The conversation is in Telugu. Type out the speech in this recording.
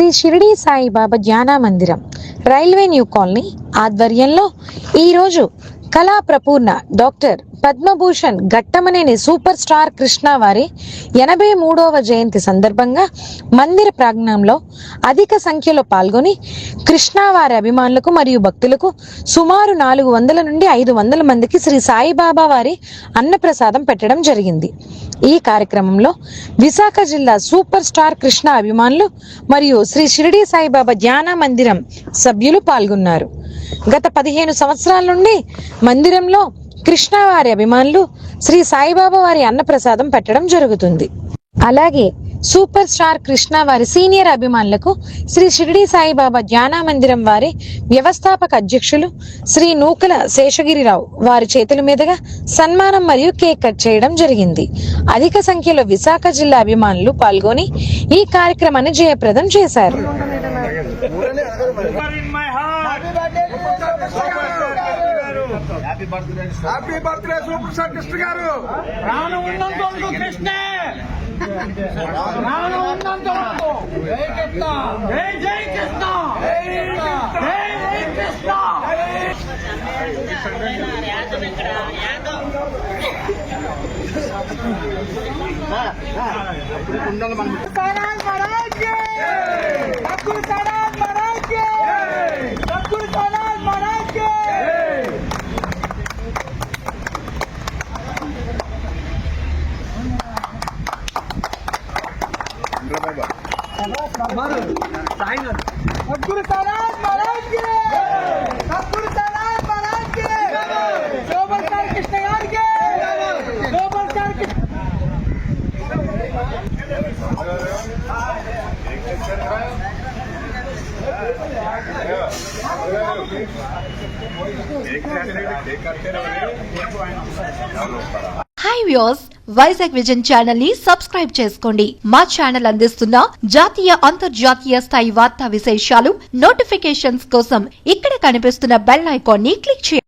శ్రీ షిరిడి సాయిబాబా ధ్యాన మందిరం రైల్వే న్యూ కాలనీ ఆధ్వర్యంలో ఈరోజు కళా ప్రపూర్ణ doctor Padmabhushan Ghattamaneni super star Krishna వారి 83వ జయంతి సందర్భంగా మందిర ప్రాంగణంలో అధిక సంఖ్యలో పాల్గొని కృష్ణ వారి అభిమానులకు మరియు భక్తులకు సుమారు 400 నుండి 500 మందికి శ్రీ సాయిబాబా వారి అన్నప్రసాదం పెట్టడం జరిగింది. ఈ కార్యక్రమంలో విశాఖ జిల్లా సూపర్ స్టార్ కృష్ణ అభిమానులు మరియు శ్రీ షిరిడి సాయిబాబా ధ్యాన మందిరం సభ్యులు పాల్గొన్నారు. గత 15 సంవత్సరాల నుండి మందిరంలో కృష్ణ వారి అభిమానులు శ్రీ సాయిబాబా వారి అన్నప్రసాదం పెట్టడం జరుగుతుంది. అలాగే సూపర్ స్టార్ కృష్ణ వారి సీనియర్ అభిమానులకు శ్రీ షిరిడి సాయిబాబా ధ్యాన మందిరం వారి వ్యవస్థాపక అధ్యక్షులు శ్రీ నూకల శేషగిరిరావు వారి చేతుల మీదుగా సన్మానం మరియు కేక్ కట్ చేయడం జరిగింది. అధిక సంఖ్యలో విశాఖ జిల్లా అభిమానులు పాల్గొని ఈ కార్యక్రమాన్ని జయప్రదం చేశారు. Happy birthday super star Krishna గారు. రాను ఉన్నంత వరకు కృష్ణ, రాను ఉన్నంత వరకు జై కృష్ణ, జై జై కృష్ణ, జై జై Krishna. Hi viewers, Vizag vision channel ని సబ్స్క్రైబ్ చేసుకోండి. మా ఛానల్ అందిస్తున్న జాతీయ అంతర్జాతీయ స్థాయి వార్తా విశేషాలు నోటిఫికేషన్స్ కోసం ఇక్కడ కనిపిస్తున్న బెల్ ఐకాన్ ని క్లిక్ చేయండి.